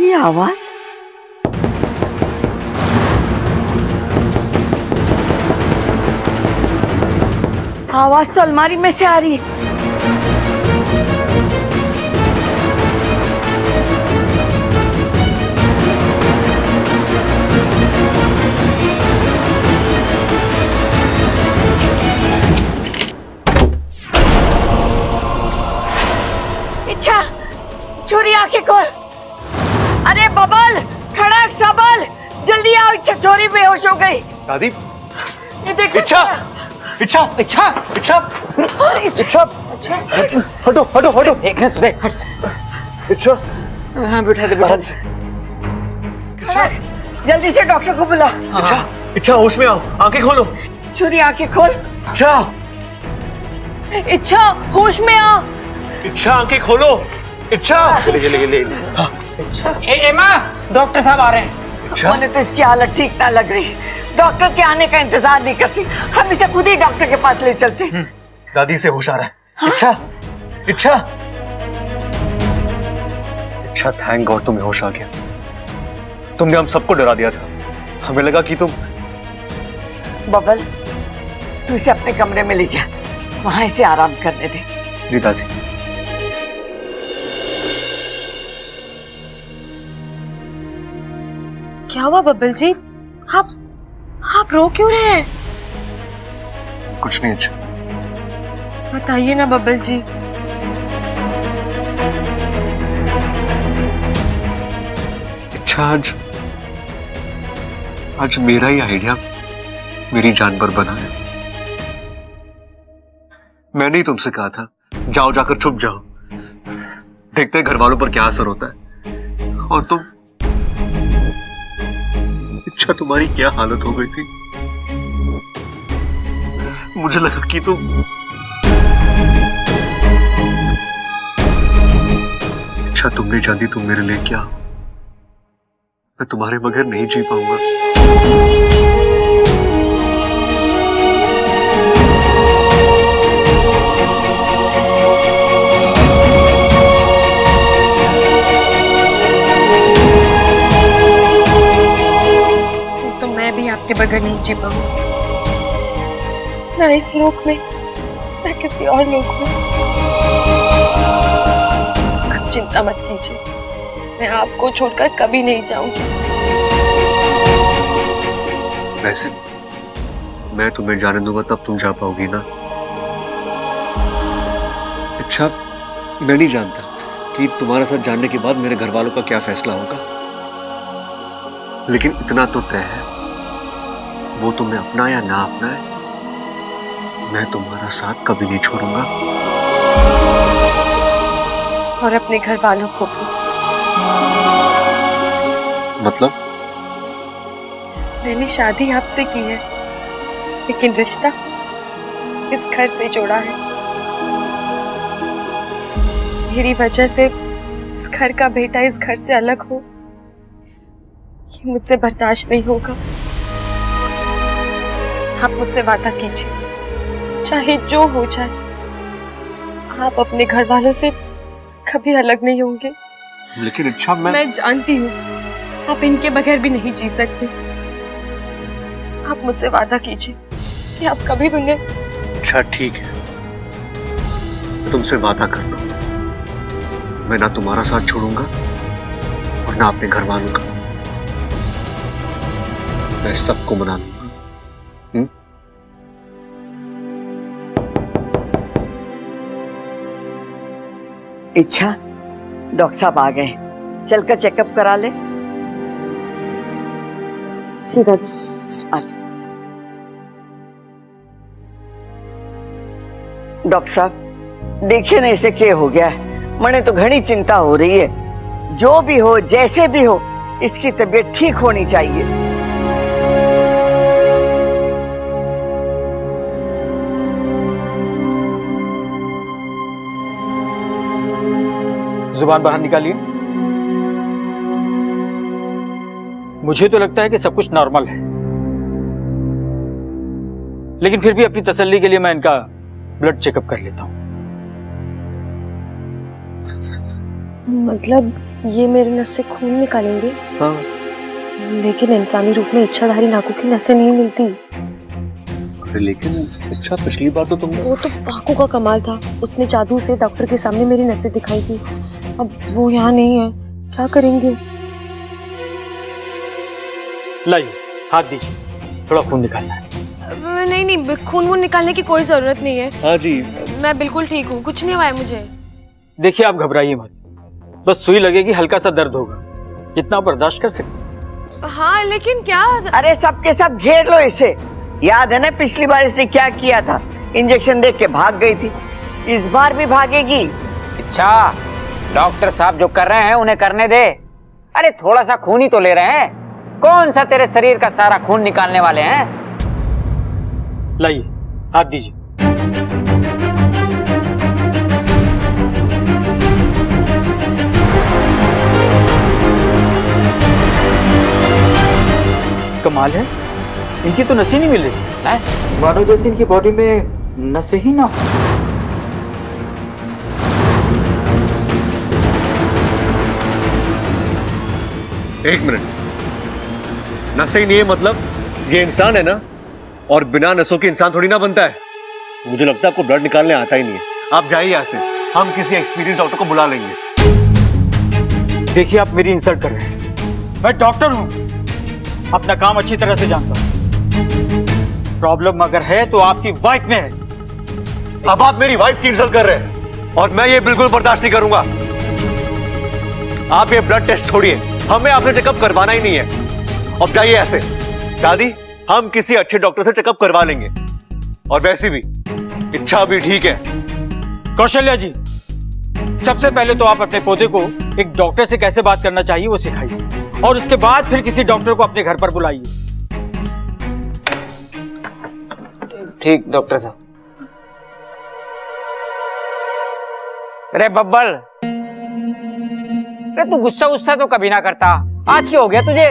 ये आवाज? आवाज तो अलमारी में से आ रही है। इच्छा, छोरी आंखें खोल। अरे बबल, खड़क, सबल, जल्दी आओ। इच्छा छोरी बेहोश हो गई। दादी, ये देखो। इच्छा, इच्छा, इच्छा, इच्छा, इच्छा, हटो, हटो, हटो। देख, इच्छा, हाँ बैठा दे, बैठा दे। खड़क, जल्दी से डॉक्टर को बुला। इच्छा, इच्छा होश में आओ, आंखें खोलो। छोरी आंखें खोल। इच्छा, इच्छा होश में आ। इच्छा आंखें खोलो। इच्छा, ले। माँ, डॉक्टर साहब आ रहे हैं। इच्छा, मैंने तो इसकी हालत ठीक ना लग रही। डॉक्टर के आने का इंतजार नहीं करती, हम इसे खुद ही डॉक्टर के पास ले चलते। दादी से होश आ रहा है। इच्छा, इच्छा, इच्छा, थैंक गॉड तुम्हें होश आ गया। तुमने हम सबको डरा दिया था। हमें लगा कि तुम। बबल, तू इसे अपने कमरे में ले जा, वहां इसे आराम करने दे। जी दादी। क्या हुआ बब्बल जी? आप रो क्यों रहे हैं? कुछ नहीं अच्छा। बताइए ना बब्बल जी। अच्छा, आज मेरा ही आइडिया मेरी जान पर बना है। मैंने ही तुमसे कहा था जाओ, जाकर छुप जाओ, देखते हैं घर वालों पर क्या असर होता है। और तुम, अच्छा तुम्हारी क्या हालत हो गई थी। मुझे लगा कि तुम। अच्छा तुम नहीं जानती तुम मेरे लिए क्या हो। मैं तुम्हारे बगैर नहीं जी पाऊंगा। तो मैं भी आपके बगैर नहीं जी पाऊंगी, ना इस लोक में ना किसी और लोक में। आप चिंता मत कीजिए, मैं आपको छोड़कर कभी नहीं जाऊंगी। वैसे मैं तुम्हें जाने दूंगा तब तुम जा पाओगी ना। अच्छा, मैं नहीं जानता कि तुम्हारे साथ जानने के बाद मेरे घर वालों का क्या फैसला होगा, लेकिन इतना तो तय है, वो तुम्हें अपना या ना अपना है, मैं तुम्हारा साथ कभी नहीं छोड़ूंगा। और अपने घर वालों को भी। मतलब? मैंने शादी आपसे की है, लेकिन रिश्ता इस घर से जोड़ा है। मेरी वजह से इस घर का बेटा इस घर से अलग हो, ये मुझसे बर्दाश्त नहीं होगा। आप मुझसे वादा कीजिए, चाहे जो हो जाए, आप अपने घर वालों से कभी अलग नहीं होंगे। लेकिन अच्छा मैं जानती हूँ आप इनके बगैर भी नहीं जी सकते। आप मुझसे वादा कीजिए कि आप कभी भी उन्हें। अच्छा ठीक है, मैं तुमसे वादा करता हूं, मैं ना तुम्हारा साथ छोड़ूंगा और ना अपने घर वालों का। मैं सबको मना लूंगा। इच्छा, डॉक्टर साहब आ गए, चलकर चेकअप करा ले। डॉक्टर साहब देखिए ना इसे क्या हो गया है। मने तो घनी चिंता हो रही है। जो भी हो, जैसे भी हो, इसकी तबीयत ठीक होनी चाहिए। जुबान बाहर निकालिए। मुझे तो लगता है कि सब कुछ नॉर्मल है, लेकिन फिर भी अपनी तसल्ली के लिए मैं इनका ब्लड चेकअप कर लेता हूं। मतलब ये मेरी नस से खून निकालेंगे, हाँ। लेकिन इंसानी रूप में इच्छाधारी नागों की नसें नहीं मिलती। अरे लेकिन अच्छा, पिछली बार तो तुमने वो तो पाकू का कमाल था, उसने जादू से डॉक्टर के सामने मेरी नसें दिखाई थी। अब वो यहाँ नहीं है, क्या करेंगे? लाइए, हाथ दीजिए, थोड़ा खून निकालना है। नहीं नहीं, खून वून निकालने की कोई जरूरत नहीं है। हाँ जी, मैं बिल्कुल ठीक हूँ, कुछ नहीं हुआ है मुझे। देखिए, आप घबराइए मत, बस सुई लगेगी, हल्का सा दर्द होगा, जितना बर्दाश्त कर सकते। हाँ लेकिन क्या? अरे सबके सब घेर लो इसे। याद है ना पिछली बार इसने क्या किया था? इंजेक्शन देख के भाग गई थी, इस बार भी भागेगी। अच्छा, डॉक्टर साहब जो कर रहे हैं उन्हें करने दे। अरे थोड़ा सा खून ही तो ले रहे हैं, कौन सा तेरे शरीर का सारा खून निकालने वाले हैं? लाइए, हाथ दीजिए। कमाल है, इनकी तो नसें नहीं मिल रही हैं? मानो जैसे इनकी बॉडी में नसें ही ना हो। एक मिनट, नसें ही नहीं है मतलब ये इंसान है ना, और बिना नसों के इंसान थोड़ी ना बनता है। मुझे लगता है आपको ब्लड निकालने आता ही नहीं है। आप जाइए यहाँ से, हम किसी एक्सपीरियंस डॉक्टर को बुला लेंगे। देखिए, आप मेरी इंसल्ट कर रहे हैं, मैं डॉक्टर हूं, अपना काम अच्छी तरह से जानता हूं। प्रॉब्लम अगर है तो आपकी वाइफ में है। अब आप मेरी वाइफ की इंसल्ट कर रहे हैं और मैं ये बिल्कुल बर्दाश्त नहीं करूंगा। आप ये ब्लड टेस्ट छोड़िए, हमें आपसे चेकअप करवाना ही नहीं है। अब जाइए ऐसे। दादी, हम किसी अच्छे डॉक्टर से चेकअप करवा लेंगे, और वैसे भी इच्छा भी ठीक है। कौशल्या जी, सबसे पहले तो आप अपने पोते को एक डॉक्टर से कैसे बात करना चाहिए वो सिखाइए, और उसके बाद फिर किसी डॉक्टर को अपने घर पर बुलाइए। ठीक डॉक्टर साहब। अरे बब्बल, अरे तू गुस्सा गुस्सा तो कभी ना करता, आज क्या हो गया तुझे?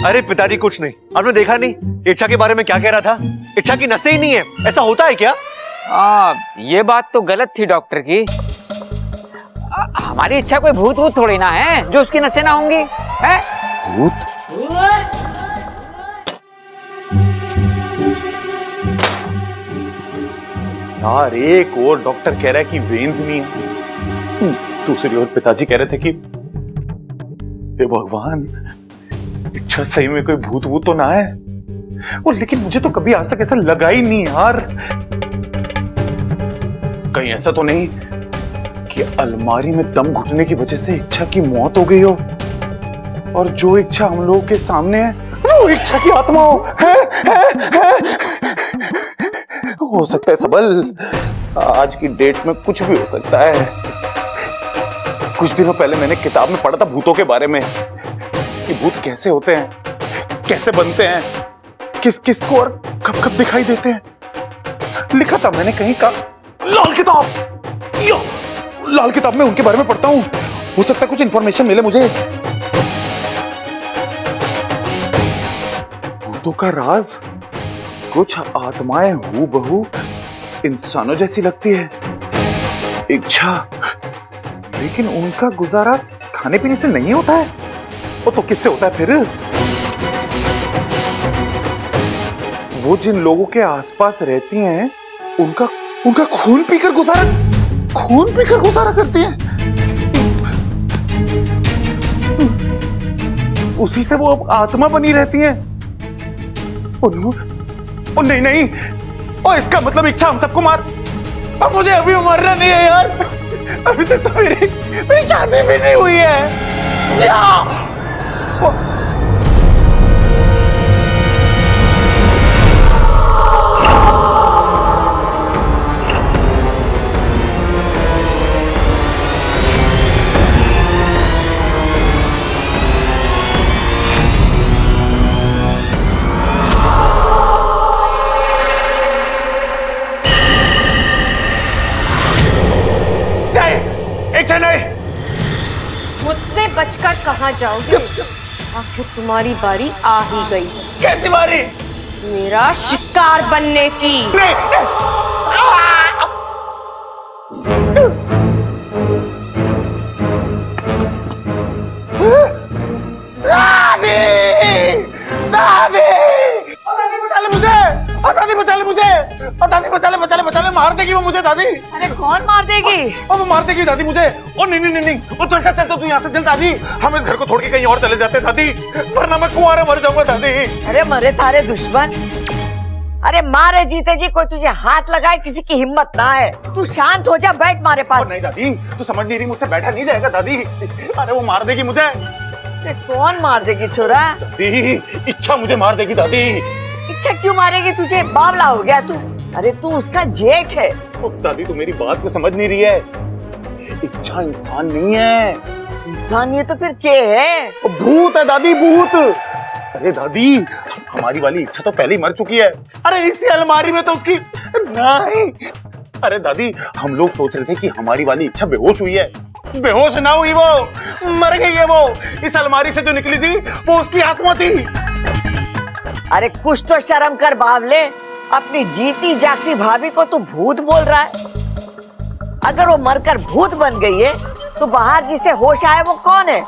अरे पिताजी कुछ नहीं, आपने देखा नहीं इच्छा के बारे में क्या कह रहा था? इच्छा की नसें ही नहीं है, ऐसा होता है क्या? ये बात तो गलत थी डॉक्टर की। हमारी इच्छा कोई भूत वूत थोड़ी ना है जो उसकी नसें ना होंगी, है? भूत? यार, एक और डॉक्टर कह रहा है कि वेन्स नहीं है, दूसरी ओर पिताजी कह रहे थे कि हे भगवान, इच्छा सही में कोई भूत वूत तो ना है। और लेकिन मुझे तो कभी आज तक ऐसा लगा ही नहीं यार। कहीं ऐसा तो नहीं कि अलमारी में दम घुटने की वजह से इच्छा की मौत हो गई हो, और जो इच्छा हम लोगों के सामने है वो इच्छा की आत्मा हो? हो सकता है सबल, आज की डेट में कुछ भी हो सकता है। कुछ दिनों पहले मैंने किताब में पढ़ा था भूतों के बारे में, कि भूत कैसे होते हैं, कैसे बनते हैं, किस किस को और कब कब दिखाई देते हैं। लिखा था मैंने कहीं का, लाल किताब, लाल किताब में उनके बारे में पढ़ता हूं, हो सकता है कुछ इंफॉर्मेशन मिले मुझे। भूतों का राज, कुछ आत्माएं हूबहू इंसानों जैसी लगती है, इच्छा, लेकिन उनका गुजारा खाने पीने से नहीं होता है। वो तो किससे होता है फिर? वो जिन लोगों के आसपास रहती हैं, उनका खून पीकर गुजारा करती हैं। उसी से वो अब आत्मा बनी रहती हैं। ओ नहीं, और इसका मतलब इच्छा हम सबको मार। अब मुझे अभी मरना नहीं है यार, अभी तक तो मेरी शादी भी नहीं हुई है। नहीं, मुझसे बचकर कहाँ जाओगे? आखिर तुम्हारी बारी आ ही गई है। कैसी बारी? मेरा शिकार बनने की। दादी बचा ले, मार देगी वो मुझे दादी। अरे कौन मार देगी? वो मार देगी दादी मुझे। ओ नहीं, वो चल तू यहाँ से चल दादी, हम इस घर को छोड़ के कहीं और चले जाते हैं दादी, वरना मैं कुंवारा मर जाऊंगा दादी। अरे मरे तारे दुश्मन, अरे मारे जीते जी कोई तुझे हाथ लगाए किसी की हिम्मत ना है। तू शांत हो जा, बैठ मारे पास। नहीं दादी, तू समझ नहीं रही, मुझसे बैठा नहीं जाएगा दादी। अरे वो मार देगी मुझे। कौन मार देगी छोरा? दादी इच्छा मुझे मार देगी दादी। इच्छा क्यों मारेगी तुझे? बावला हो गया तू? अरे तू उसका जेठ है। दादी तू मेरी बात को समझ नहीं रही है, इच्छा इंसान नहीं है। इंसान ये तो फिर क्या है? वो भूत है दादी, भूत। अरे दादी हमारी वाली इच्छा तो पहले ही मर चुकी है। अरे इसी अलमारी में तो उसकी नहीं। अरे दादी हम लोग सोच रहे थे कि हमारी वाली इच्छा बेहोश हुई है, बेहोश ना हुई, वो मर गई है। वो इस अलमारी से जो निकली थी वो उसकी आत्मा थी। अरे कुछ तो शर्म कर बावले, अपनी जीती जागती भाभी को तू भूत बोल रहा है। अगर वो मरकर भूत बन गई है तो बाहर जिसे होश आए वो कौन है?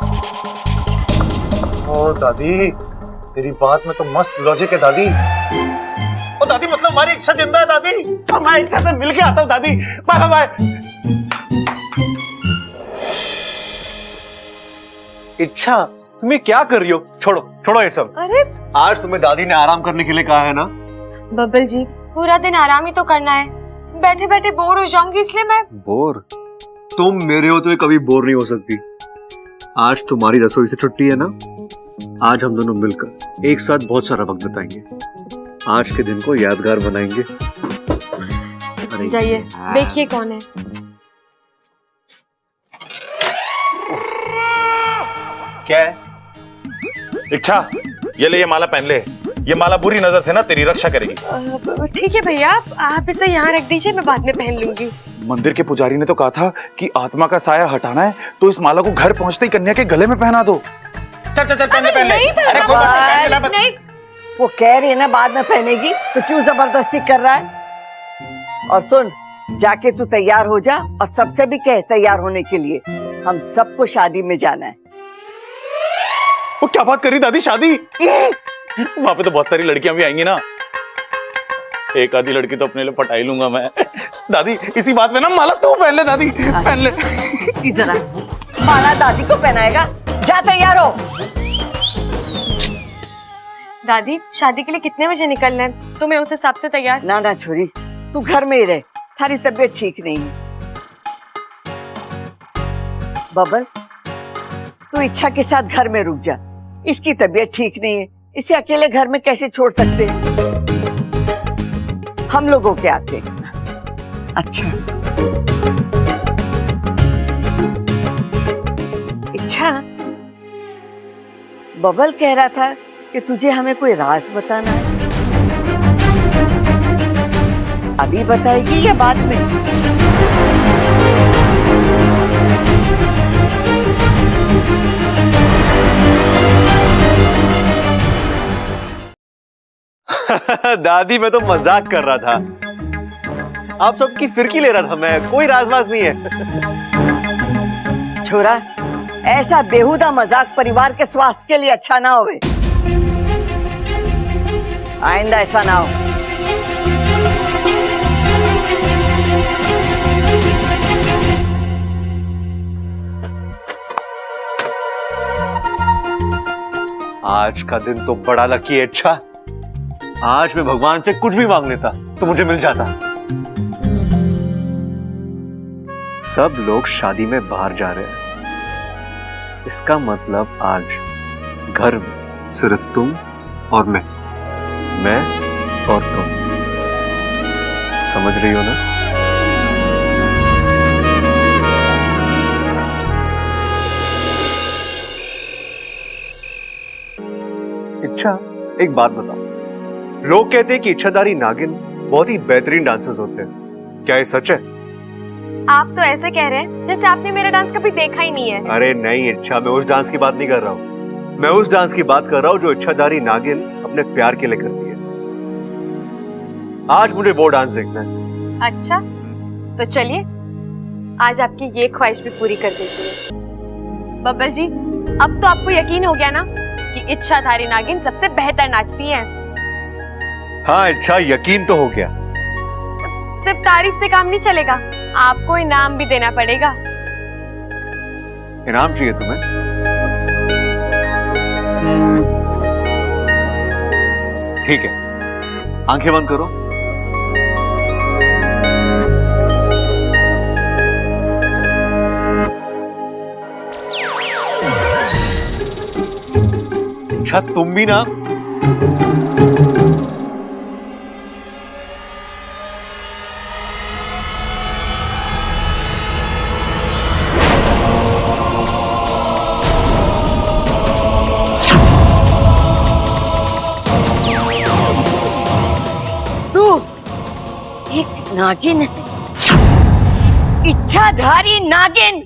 ओ दादी तेरी बात में तो मस्त लॉजिक है दादी। ओ दादी मतलब हमारी इच्छा जिंदा है दादी। मैं इच्छा से मिल के आता हूँ दादी। Bye bye. इच्छा तुम्हें क्या कर रही हो? छोड़ो ये सब। अरे आज तुम्हें दादी ने आराम करने के लिए कहा है ना। बब्बल जी, पूरा दिन आराम ही तो करना है, बैठे बैठे बोर हो जाऊंगी इसलिए मैं। बोर? तुम मेरे हो तो ये कभी बोर नहीं हो सकती। आज तुम्हारी रसोई से छुट्टी है ना, आज हम दोनों मिलकर एक साथ बहुत सारा वक्त बिताएंगे। आज के दिन को यादगार बनाएंगे। जाइए देखिए कौन है। क्या है? इच्छा ये ले, ये माला पहन ले। ये माला बुरी नजर से ना तेरी रक्षा करेगी। ठीक है भैया, आप इसे यहाँ रख दीजिए, मैं बाद में पहन लूंगी। मंदिर के पुजारी ने तो कहा था कि आत्मा का साया हटाना है तो इस माला को घर पहुंचते ही कन्या के गले में पहना दो। चल पहन ले। अरे कोई बात नहीं। वो कह रही है ना बाद में पहनेगी, तो क्यों जबरदस्ती कर रहा है? और सुन, जाके तू तैयार हो जा और सबसे भी कह तैयार होने के लिए। हम सबको शादी में जाना है। वो क्या बात करी दादी, शादी? वहां पे तो बहुत सारी लड़कियां भी आएंगी ना, एक आधी लड़की तो अपने लिए पटाई लूंगा मैं। दादी इसी बात में ना माला तू पहन ले दादी, पहन ले। इधर आ, माला दादी को पहनाएगा। जा तैयार हो। दादी शादी के लिए कितने बजे निकलना है? तुम्हें उस हिसाब से तैयार। ना छोरी, तू घर में ही रह, थारी तबीयत ठीक नहीं है। बबल तू इच्छा के साथ घर में रुक जा, इसकी तबीयत ठीक नहीं है, इसे अकेले घर में कैसे छोड़ सकते हैं? हम लोगों के आते। अच्छा इच्छा, बबल कह रहा था कि तुझे हमें कोई राज बताना है। अभी बताएगी या बाद में? दादी मैं तो मजाक कर रहा था, आप सबकी फिरकी ले रहा था मैं, कोई राजवाज नहीं है। छोरा, ऐसा बेहुदा मजाक परिवार के स्वास्थ्य के लिए अच्छा ना होवे। आइंदा ऐसा ना हो। आज का दिन तो बड़ा लकी है। अच्छा आज मैं भगवान से कुछ भी मांग लेता तो मुझे मिल जाता। सब लोग शादी में बाहर जा रहे हैं, इसका मतलब आज घर में सिर्फ तुम और मैं और तुम। समझ रही हो ना? इच्छा एक बात बताओ, लोग कहते हैं कि इच्छाधारी नागिन बहुत ही बेहतरीन डांसर्स होते हैं, क्या ये सच है? आप तो ऐसे कह रहे हैं जैसे आपने मेरा डांस कभी देखा ही नहीं है। अरे नहीं इच्छा, मैं उस डांस की बात नहीं कर रहा हूँ, मैं उस डांस की बात कर रहा हूँ जो इच्छाधारी नागिन अपने प्यार के लिए करती है। आज मुझे वो डांस देखना है। अच्छा तो चलिए, आज आपकी ये ख्वाहिश भी पूरी कर देती है। बब्बल जी, अब तो आपको यकीन हो गया ना कि इच्छाधारी नागिन सबसे बेहतर नाचती है। हाँ इच्छा, यकीन तो हो गया, सिर्फ तारीफ से काम नहीं चलेगा, आपको इनाम भी देना पड़ेगा। इनाम चाहिए तुम्हें? ठीक है, आंखें बंद करो। अच्छा तुम भी ना, तू एक नागिन, इच्छाधारी नागिन।